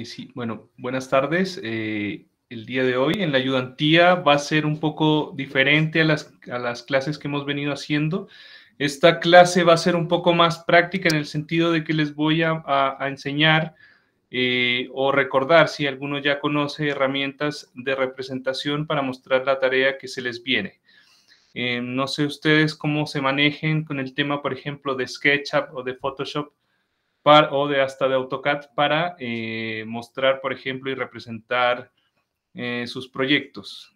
Sí, bueno, buenas tardes. El día de hoy en la ayudantía va a ser un poco diferente a las clases que hemos venido haciendo. Esta clase va a ser un poco más práctica en el sentido de que les voy a enseñar o recordar, si alguno ya conoce, herramientas de representación para mostrar la tarea que se les viene. No sé ustedes cómo se manejen con el tema, por ejemplo, de SketchUp o de Photoshop o de hasta de AutoCAD para mostrar, por ejemplo, y representar sus proyectos.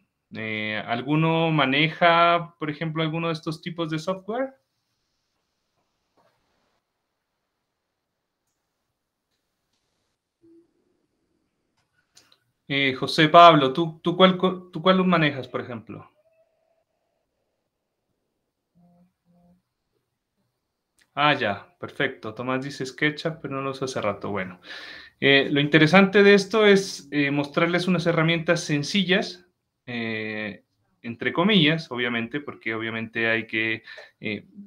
¿Alguno maneja, por ejemplo, alguno de estos tipos de software? José Pablo, ¿tú cuál los manejas, por ejemplo? Ah, ya, perfecto. Tomás dice SketchUp, pero no lo usa hace rato. Bueno, lo interesante de esto es mostrarles unas herramientas sencillas, entre comillas, obviamente, porque obviamente hay que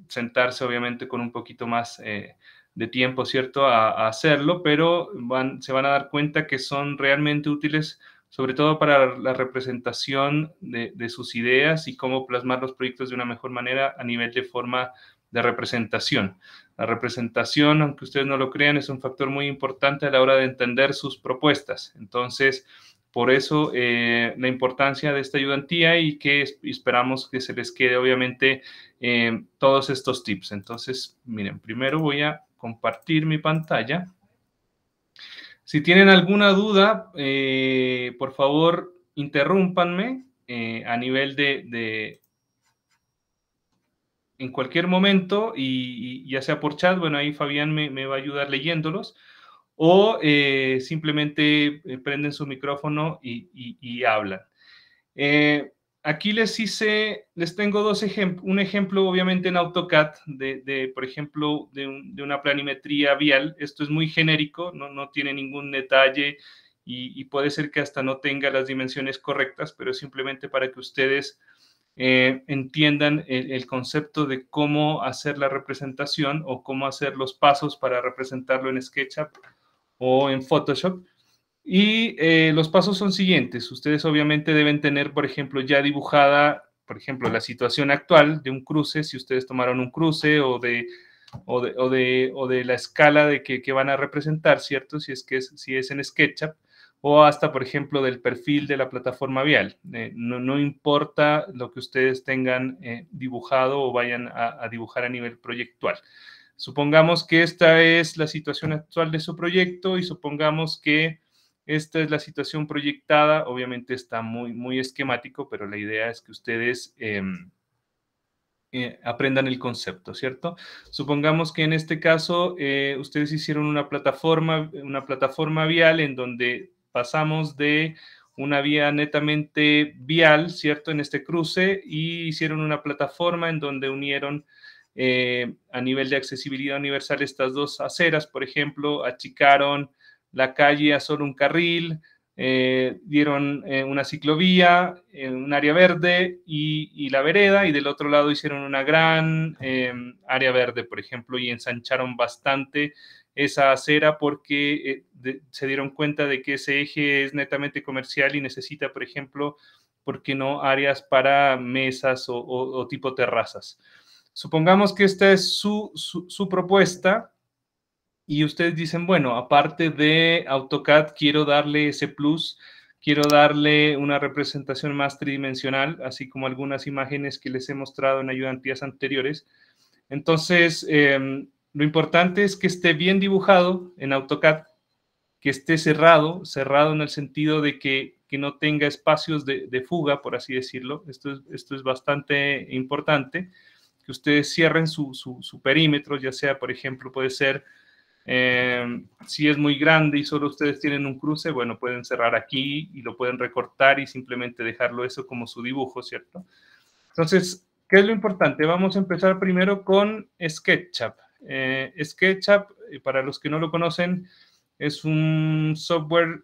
sentarse, obviamente, con un poquito más de tiempo, ¿cierto?, a hacerlo, pero se van a dar cuenta que son realmente útiles, sobre todo para la representación de sus ideas y cómo plasmar los proyectos de una mejor manera a nivel de forma de representación. La representación, aunque ustedes no lo crean, es un factor muy importante a la hora de entender sus propuestas. Entonces, por eso la importancia de esta ayudantía y que esperamos que se les quede, obviamente, todos estos tips. Entonces, miren, primero voy a compartir mi pantalla. Si tienen alguna duda, por favor, interrúmpanme a nivel en cualquier momento y ya sea por chat, bueno, ahí Fabián me va a ayudar leyéndolos, o simplemente prenden su micrófono y hablan. Aquí les tengo un ejemplo obviamente en AutoCAD por ejemplo, de una planimetría vial. Esto es muy genérico, no tiene ningún detalle y puede ser que hasta no tenga las dimensiones correctas, pero simplemente para que ustedes entiendan el concepto de cómo hacer la representación o cómo hacer los pasos para representarlo en SketchUp o en Photoshop. Y los pasos son siguientes. Ustedes obviamente deben tener, por ejemplo, ya dibujada, por ejemplo, la situación actual de un cruce, si ustedes tomaron un cruce o de la escala que van a representar, ¿cierto? Si es en SketchUp, o hasta, por ejemplo, del perfil de la plataforma vial. No importa lo que ustedes tengan dibujado o vayan a dibujar a nivel proyectual. Supongamos que esta es la situación actual de su proyecto y supongamos que esta es la situación proyectada. Obviamente está muy esquemático, pero la idea es que ustedes aprendan el concepto, ¿cierto? Supongamos que en este caso ustedes hicieron una plataforma vial en donde pasamos de una vía netamente vial, ¿cierto?, en este cruce, y hicieron una plataforma en donde unieron a nivel de accesibilidad universal estas dos aceras, por ejemplo, achicaron la calle a solo un carril, dieron una ciclovía, un área verde y la vereda, y del otro lado hicieron una gran área verde, por ejemplo, y ensancharon bastante esa acera porque se dieron cuenta de que ese eje es netamente comercial y necesita, por ejemplo, ¿por qué no?, áreas para mesas o tipo terrazas. Supongamos que esta es su propuesta y ustedes dicen, bueno, aparte de AutoCAD, quiero darle ese plus, quiero darle una representación más tridimensional, así como algunas imágenes que les he mostrado en ayudantías anteriores. Entonces, lo importante es que esté bien dibujado en AutoCAD, que esté cerrado en el sentido de que no tenga espacios de fuga, por así decirlo. Esto es bastante importante, que ustedes cierren su perímetro, ya sea, por ejemplo, puede ser si es muy grande y solo ustedes tienen un cruce, bueno, pueden cerrar aquí y lo pueden recortar y simplemente dejarlo eso como su dibujo, ¿cierto? Entonces, ¿qué es lo importante? Vamos a empezar primero con SketchUp. SketchUp, para los que no lo conocen, es un software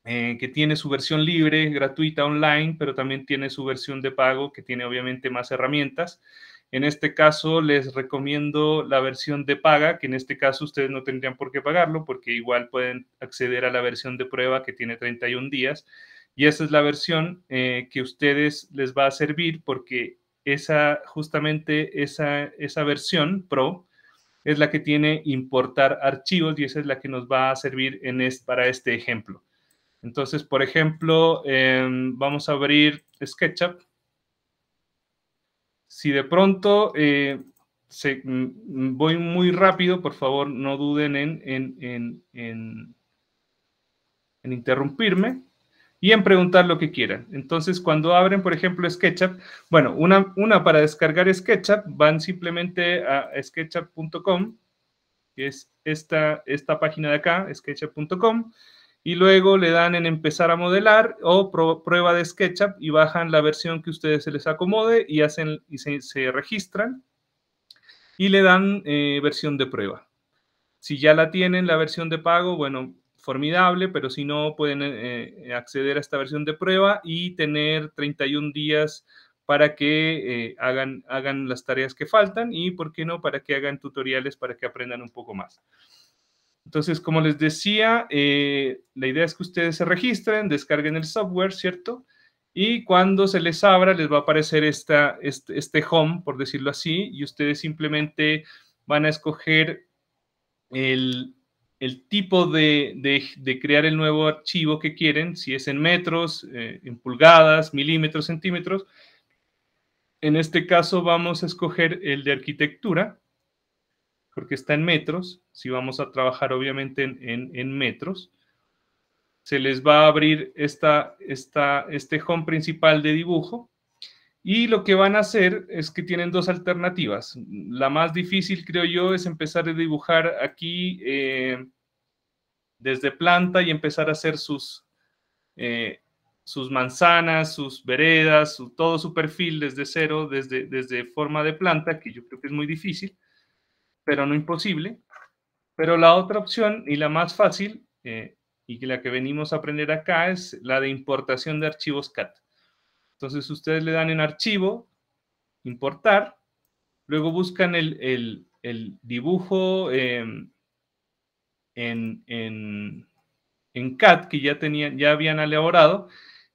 que tiene su versión libre, gratuita, online, pero también tiene su versión de pago, que tiene obviamente más herramientas. En este caso, les recomiendo la versión de paga, que en este caso ustedes no tendrían por qué pagarlo, porque igual pueden acceder a la versión de prueba que tiene 31 días. Y esa es la versión que a ustedes les va a servir, porque justamente esa versión Pro es la que tiene importar archivos y esa es la que nos va a servir para este ejemplo. Entonces, por ejemplo, vamos a abrir SketchUp. Si de pronto voy muy rápido, por favor, no duden en interrumpirme y en preguntar lo que quieran. Entonces, cuando abren, por ejemplo, SketchUp, bueno, una para descargar SketchUp, van simplemente a sketchup.com, que es esta página de acá, sketchup.com, y luego le dan en empezar a modelar o prueba de SketchUp y bajan la versión que a ustedes se les acomode y se registran y le dan versión de prueba. Si ya la tienen, la versión de pago, bueno, formidable, pero si no, pueden acceder a esta versión de prueba y tener 31 días para que hagan las tareas que faltan y, ¿por qué no?, para que hagan tutoriales para que aprendan un poco más. Entonces, como les decía, la idea es que ustedes se registren, descarguen el software, ¿cierto? Y cuando se les abra, les va a aparecer este home, por decirlo así, y ustedes simplemente van a escoger el tipo de crear el nuevo archivo que quieren, si es en metros, en pulgadas, milímetros, centímetros. En este caso vamos a escoger el de arquitectura, porque está en metros. Si vamos a trabajar obviamente en metros, se les va a abrir este home principal de dibujo. Y lo que van a hacer es que tienen dos alternativas. La más difícil, creo yo, es empezar a dibujar aquí desde planta y empezar a hacer sus manzanas, sus veredas, todo su perfil desde cero, desde forma de planta, que yo creo que es muy difícil, pero no imposible. Pero la otra opción y la más fácil, y la que venimos a aprender acá, es la de importación de archivos CAD. Entonces ustedes le dan en archivo, importar, luego buscan el dibujo en CAD que ya habían elaborado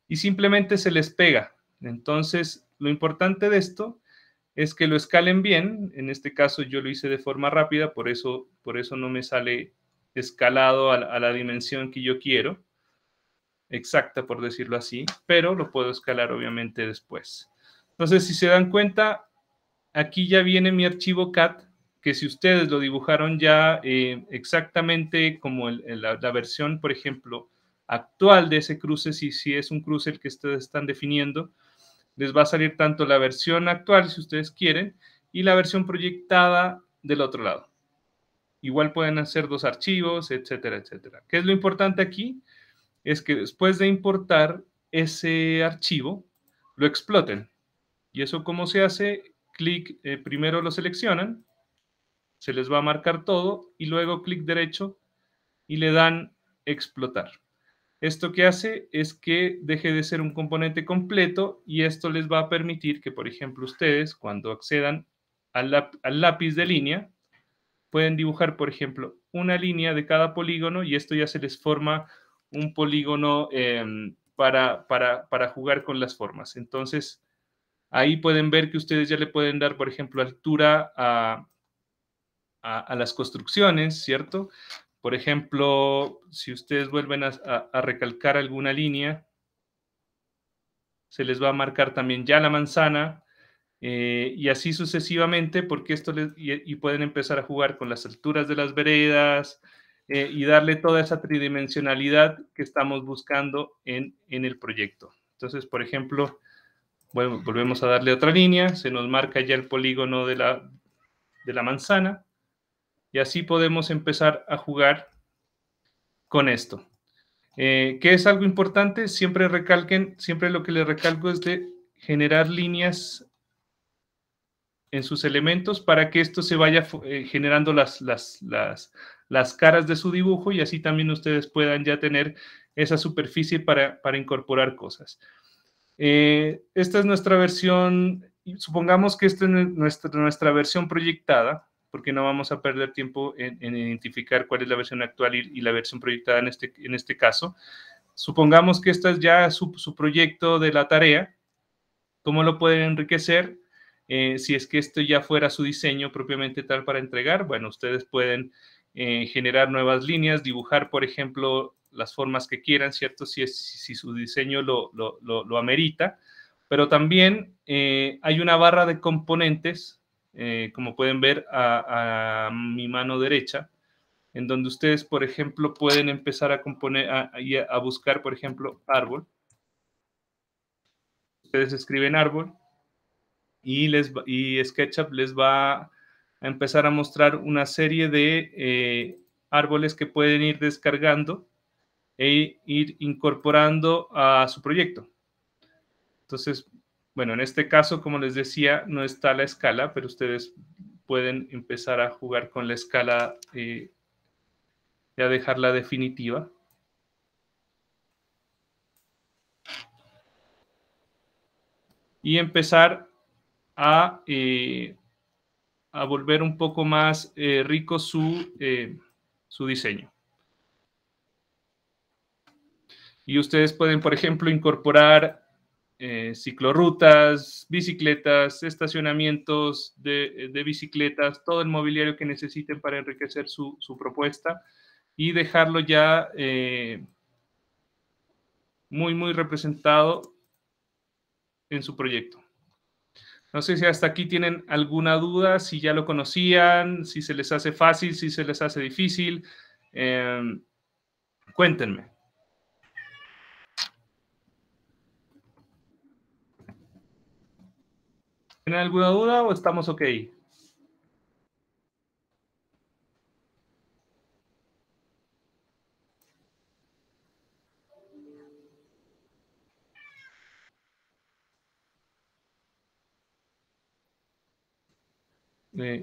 y simplemente se les pega. Entonces, lo importante de esto es que lo escalen bien. En este caso yo lo hice de forma rápida, por eso no me sale escalado a la dimensión que yo quiero, exacta por decirlo así, pero lo puedo escalar obviamente después. Entonces, si se dan cuenta, aquí ya viene mi archivo CAD, que si ustedes lo dibujaron ya exactamente como la versión, por ejemplo, actual de ese cruce, si es un cruce el que ustedes están definiendo, les va a salir tanto la versión actual, si ustedes quieren, y la versión proyectada del otro lado. Igual pueden hacer dos archivos, etcétera, etcétera. ¿Qué es lo importante aquí? Es que después de importar ese archivo, lo exploten. ¿Y eso cómo se hace? Clic, primero lo seleccionan, se les va a marcar todo y luego clic derecho y le dan explotar. Esto que hace es que deje de ser un componente completo y esto les va a permitir que, por ejemplo, ustedes cuando accedan al lápiz de línea, pueden dibujar, por ejemplo, una línea de cada polígono y esto ya se les forma un polígono para jugar con las formas. Entonces, ahí pueden ver que ustedes ya le pueden dar, por ejemplo, altura a las construcciones, ¿cierto? Por ejemplo, si ustedes vuelven a recalcar alguna línea, se les va a marcar también ya la manzana y así sucesivamente, porque y pueden empezar a jugar con las alturas de las veredas y darle toda esa tridimensionalidad que estamos buscando en el proyecto. Entonces, por ejemplo, bueno, volvemos a darle otra línea, se nos marca ya el polígono de la manzana y así podemos empezar a jugar con esto. ¿Qué es algo importante? Siempre lo que les recalco es de generar líneas en sus elementos para que esto se vaya generando las caras de su dibujo y así también ustedes puedan ya tener esa superficie para incorporar cosas. Esta es nuestra versión y supongamos que esta es nuestra versión proyectada, porque no vamos a perder tiempo en identificar cuál es la versión actual y la versión proyectada en este caso. Supongamos que esta es ya su proyecto de la tarea. ¿Cómo lo pueden enriquecer? Si es que esto ya fuera su diseño propiamente tal para entregar, bueno, ustedes pueden generar nuevas líneas, dibujar, por ejemplo, las formas que quieran, ¿cierto? Si su diseño lo amerita, pero también hay una barra de componentes, como pueden ver a mi mano derecha, en donde ustedes, por ejemplo, pueden empezar a componer, a buscar, por ejemplo, árbol. Ustedes escriben árbol y SketchUp les va a empezar a mostrar una serie de árboles que pueden ir descargando e ir incorporando a su proyecto. Entonces, bueno, en este caso, como les decía, no está la escala, pero ustedes pueden empezar a jugar con la escala, ya dejarla definitiva. Y empezar a volver un poco más rico su diseño. Y ustedes pueden, por ejemplo, incorporar ciclorrutas, bicicletas, estacionamientos de bicicletas, todo el mobiliario que necesiten para enriquecer su propuesta y dejarlo ya muy representado en su proyecto. No sé si hasta aquí tienen alguna duda, si ya lo conocían, si se les hace fácil, si se les hace difícil. Cuéntenme. ¿Tienen alguna duda o estamos ok?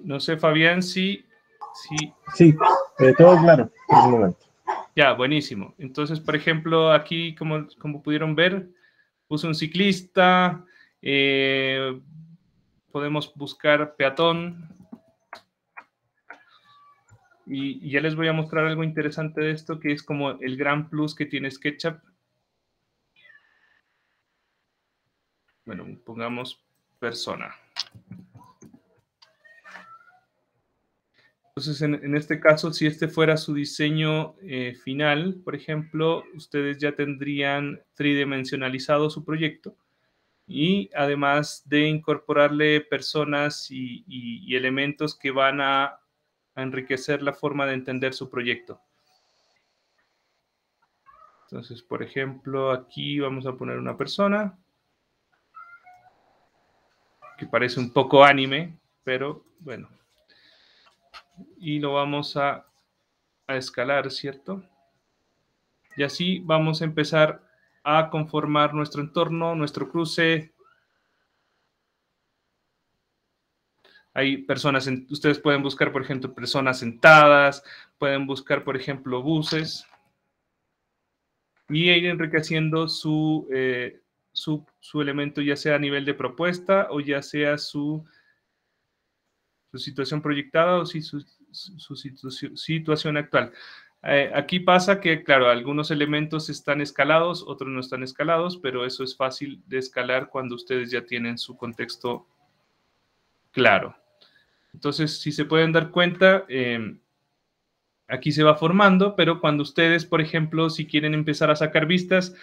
No sé, Fabián, si... Sí, todo claro por el momento. Ya, buenísimo. Entonces, por ejemplo, aquí, como pudieron ver, puse un ciclista, podemos buscar peatón, y ya les voy a mostrar algo interesante de esto, que es como el gran plus que tiene SketchUp. Bueno, pongamos persona. Entonces, en este caso, si este fuera su diseño final, por ejemplo, ustedes ya tendrían tridimensionalizado su proyecto y además de incorporarle personas y elementos que van a enriquecer la forma de entender su proyecto. Entonces, por ejemplo, aquí vamos a poner una persona que parece un poco anime, pero bueno. Y lo vamos a escalar, ¿cierto? Y así vamos a empezar a conformar nuestro entorno, nuestro cruce. Hay personas, ustedes pueden buscar, por ejemplo, personas sentadas, pueden buscar, por ejemplo, buses, y ir enriqueciendo su elemento, ya sea a nivel de propuesta o ya sea su situación proyectada o su situación actual. Aquí pasa que, claro, algunos elementos están escalados, otros no están escalados, pero eso es fácil de escalar cuando ustedes ya tienen su contexto claro. Entonces, si se pueden dar cuenta, aquí se va formando, pero cuando ustedes, por ejemplo, si quieren empezar a sacar vistas,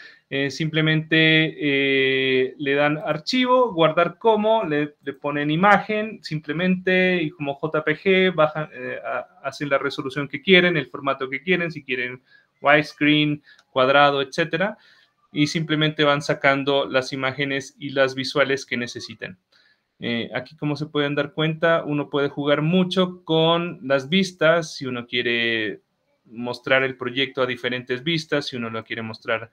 simplemente le dan archivo, guardar como, le ponen imagen, simplemente, y como JPG, bajan, hacen la resolución que quieren, el formato que quieren, si quieren widescreen, cuadrado, etcétera, y simplemente van sacando las imágenes y las visuales que necesiten. Aquí, como se pueden dar cuenta, uno puede jugar mucho con las vistas, si uno quiere mostrar el proyecto a diferentes vistas, si uno lo quiere mostrar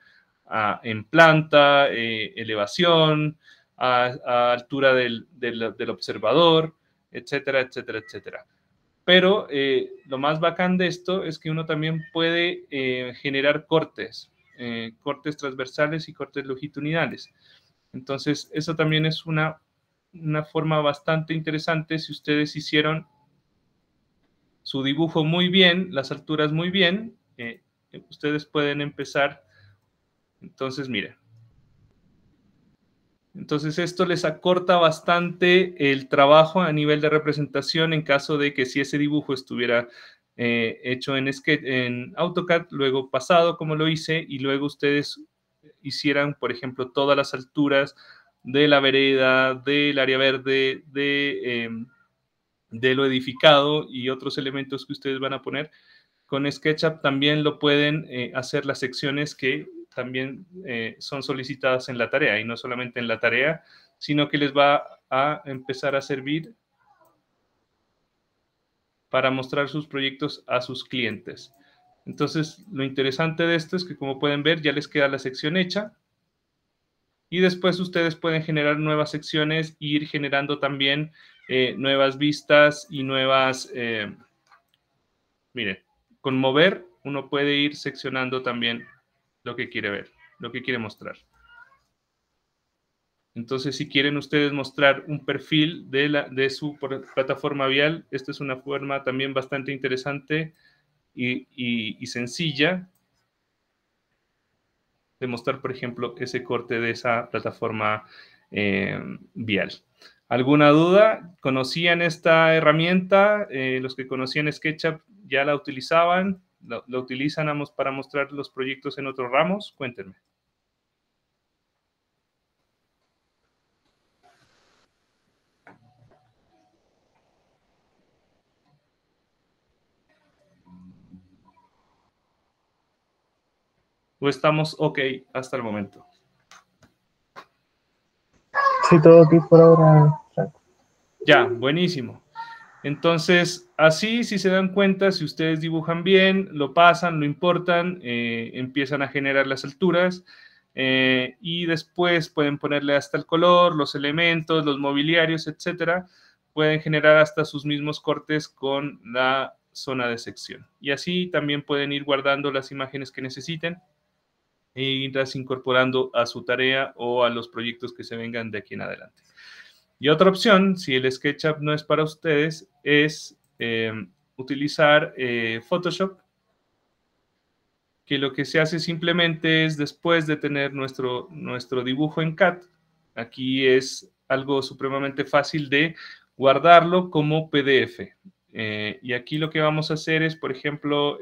en planta, elevación, a altura del observador, etcétera, etcétera, etcétera. Pero lo más bacán de esto es que uno también puede generar cortes transversales y cortes longitudinales. Entonces, eso también es una una forma bastante interesante si ustedes hicieron su dibujo muy bien, las alturas muy bien, ustedes pueden empezar. Entonces, miren. Entonces, esto les acorta bastante el trabajo a nivel de representación en caso de que si ese dibujo estuviera hecho en AutoCAD, luego pasado como lo hice, y luego ustedes hicieran, por ejemplo, todas las alturas de la vereda, del área verde, de lo edificado y otros elementos que ustedes van a poner. Con SketchUp también lo pueden hacer las secciones que también son solicitadas en la tarea, y no solamente en la tarea, sino que les va a empezar a servir para mostrar sus proyectos a sus clientes. Entonces, lo interesante de esto es que, como pueden ver, ya les queda la sección hecha, y después ustedes pueden generar nuevas secciones e ir generando también nuevas vistas y nuevas... miren, con mover uno puede ir seccionando también lo que quiere ver, lo que quiere mostrar. Entonces, si quieren ustedes mostrar un perfil de su plataforma vial, esta es una forma también bastante interesante y sencilla de mostrar, por ejemplo, ese corte de esa plataforma vial. ¿Alguna duda? ¿Conocían esta herramienta? Los que conocían SketchUp ya la utilizaban, la utilizan para mostrar los proyectos en otros ramos. Cuéntenme. ¿O estamos ok hasta el momento? Sí, todo aquí por ahora, Franco. Ya, buenísimo. Entonces, así, si se dan cuenta, si ustedes dibujan bien, lo pasan, lo importan, empiezan a generar las alturas, y después pueden ponerle hasta el color, los elementos, los mobiliarios, etcétera. Pueden generar hasta sus mismos cortes con la zona de sección. Y así también pueden ir guardando las imágenes que necesiten e irlas incorporando a su tarea o a los proyectos que se vengan de aquí en adelante. Y otra opción, si el SketchUp no es para ustedes, es utilizar Photoshop, que lo que se hace simplemente es, después de tener nuestro dibujo en CAD, aquí es algo supremamente fácil de guardarlo como PDF. Y aquí lo que vamos a hacer es, por ejemplo,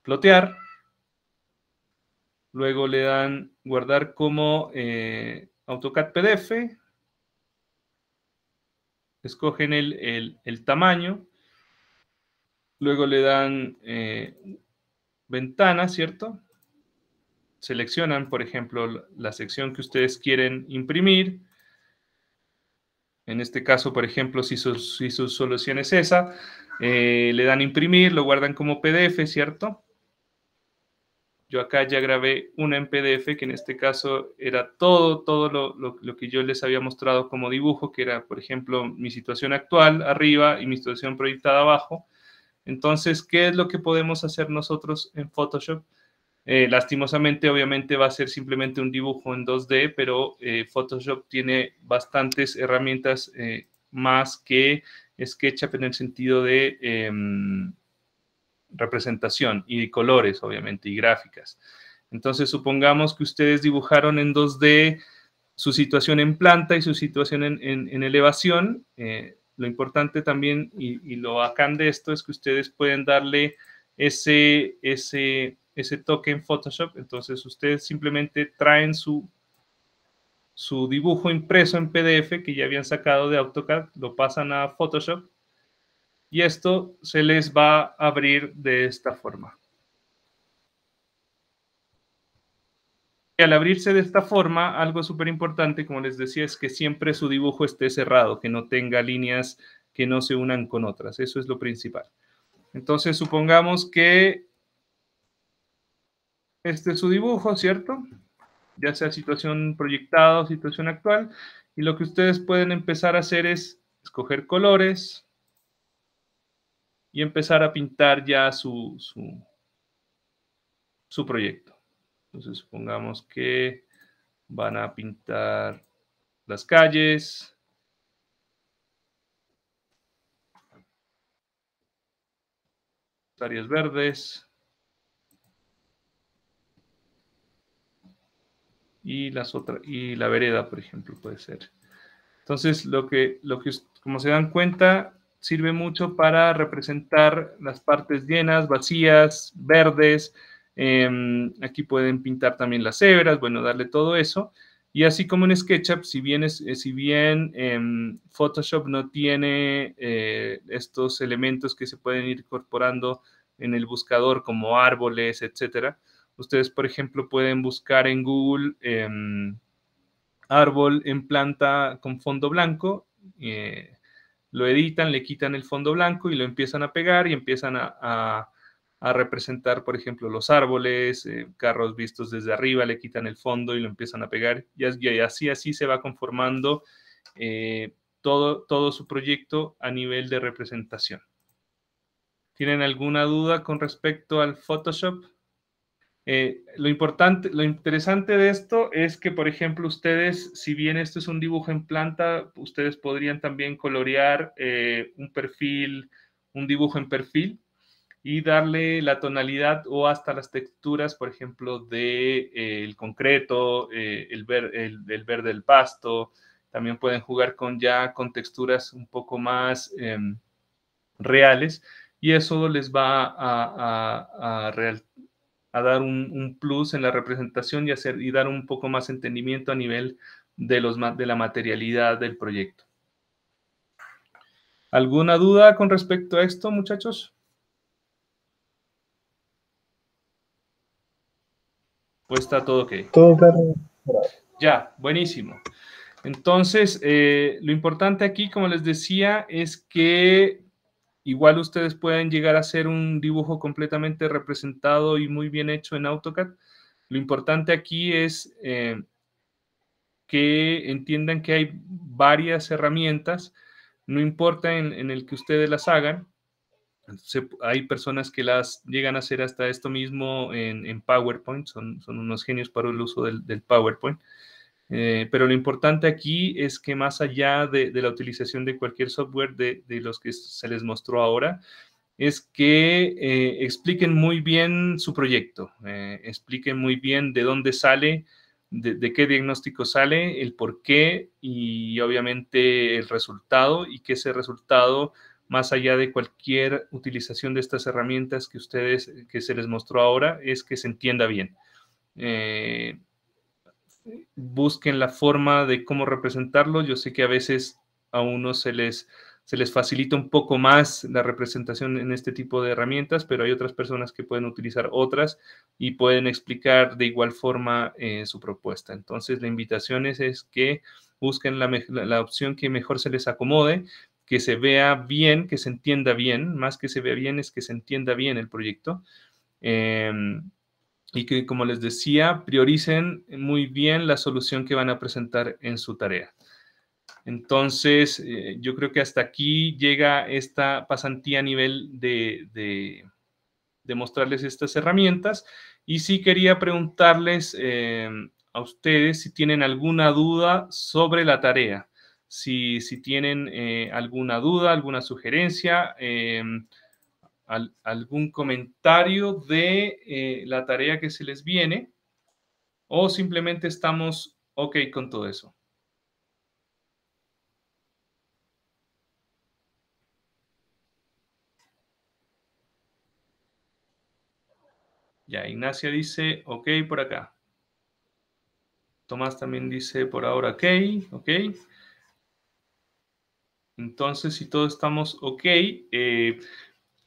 plotear, luego le dan guardar como AutoCAD PDF, escogen el tamaño, luego le dan ventana, ¿cierto? Seleccionan, por ejemplo, la sección que ustedes quieren imprimir. En este caso, por ejemplo, si su solución es esa, le dan imprimir, lo guardan como PDF, ¿cierto? Yo acá ya grabé una en PDF, que en este caso era todo lo que yo les había mostrado como dibujo, que era, por ejemplo, mi situación actual arriba y mi situación proyectada abajo. Entonces, ¿qué es lo que podemos hacer nosotros en Photoshop? Lastimosamente, obviamente, va a ser simplemente un dibujo en 2D, pero Photoshop tiene bastantes herramientas más que SketchUp en el sentido de representación y colores, obviamente, y gráficas. Entonces, supongamos que ustedes dibujaron en 2D su situación en planta y su situación en elevación. Lo importante también y lo bacán de esto es que ustedes pueden darle ese toque en Photoshop. Entonces, ustedes simplemente traen su dibujo impreso en PDF que ya habían sacado de AutoCAD, lo pasan a Photoshop y esto se les va a abrir de esta forma. Y al abrirse de esta forma, algo súper importante, como les decía, es que siempre su dibujo esté cerrado, que no tenga líneas que no se unan con otras. Eso es lo principal. Entonces, supongamos que este es su dibujo, ¿cierto? Ya sea situación proyectada o situación actual. Y lo que ustedes pueden empezar a hacer es escoger colores y empezar a pintar ya su proyecto. Entonces, supongamos que van a pintar las calles. Áreas verdes. Y la vereda, por ejemplo, puede ser. Entonces, como se dan cuenta, sirve mucho para representar las partes llenas, vacías, verdes. Aquí pueden pintar también las cebras, bueno, darle todo eso. Y así como en SketchUp, si bien Photoshop no tiene estos elementos que se pueden ir incorporando en el buscador como árboles, etcétera, ustedes, por ejemplo, pueden buscar en Google árbol en planta con fondo blanco, lo editan, le quitan el fondo blanco y lo empiezan a pegar y empiezan a representar, por ejemplo, los árboles, carros vistos desde arriba, le quitan el fondo y lo empiezan a pegar. Y así se va conformando todo su proyecto a nivel de representación. ¿Tienen alguna duda con respecto al Photoshop? Lo interesante de esto es que, por ejemplo, ustedes, si bien esto es un dibujo en planta, ustedes podrían también colorear un dibujo en perfil y darle la tonalidad o hasta las texturas, por ejemplo, del concreto, el verde del pasto. También pueden jugar con texturas un poco más reales y eso les va a dar un plus en la representación y dar un poco más entendimiento a nivel de la materialidad del proyecto. ¿Alguna duda con respecto a esto, muchachos? Pues está todo ok. Todo claro. Ya, buenísimo. Entonces, lo importante aquí, como les decía, es que igual ustedes pueden llegar a hacer un dibujo completamente representado y muy bien hecho en AutoCAD. Lo importante aquí es que entiendan que hay varias herramientas, no importa en el que ustedes las hagan. Hay personas que las llegan a hacer hasta esto mismo en PowerPoint, son unos genios para el uso del PowerPoint. Pero lo importante aquí es que más allá de la utilización de cualquier software de los que se les mostró ahora, es que expliquen muy bien su proyecto, expliquen muy bien de dónde sale, de qué diagnóstico sale, el por qué y obviamente el resultado, y que ese resultado, más allá de cualquier utilización de estas herramientas que se les mostró ahora, es que se entienda bien. Busquen la forma de cómo representarlo. Yo sé que a veces a unos se les facilita un poco más la representación en este tipo de herramientas, pero hay otras personas que pueden utilizar otras y pueden explicar de igual forma su propuesta. Entonces, la invitación es que busquen la opción que mejor se les acomode, que se vea bien, que se entienda bien. Más que se vea bien, es que se entienda bien el proyecto. Y que, como les decía, prioricen muy bien la solución que van a presentar en su tarea. Entonces, yo creo que hasta aquí llega esta pasantía a nivel de mostrarles estas herramientas. Y sí quería preguntarles a ustedes si tienen alguna duda sobre la tarea. Si tienen alguna duda, alguna sugerencia, algún comentario de la tarea que se les viene, o simplemente estamos ok con todo eso. Ya, Ignacia dice ok por acá. Tomás también dice por ahora ok, ok. Entonces, si todos estamos ok,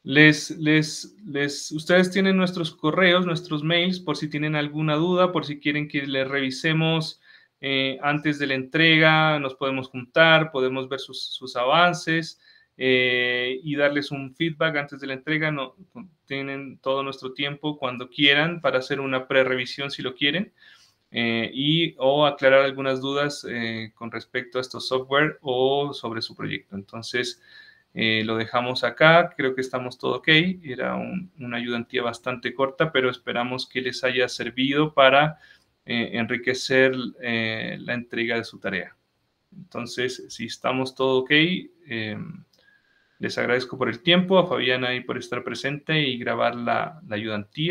ustedes tienen nuestros correos, nuestros mails, por si tienen alguna duda, por si quieren que les revisemos antes de la entrega, nos podemos juntar, podemos ver sus avances y darles un feedback antes de la entrega. Tienen todo nuestro tiempo cuando quieran para hacer una pre-revisión si lo quieren. O aclarar algunas dudas con respecto a estos software o sobre su proyecto. Entonces, lo dejamos acá. Creo que estamos todo ok. Era una ayudantía bastante corta, pero esperamos que les haya servido para enriquecer la entrega de su tarea. Entonces, si estamos todo ok, les agradezco por el tiempo, a Fabiana ahí por estar presente y grabar la ayudantía.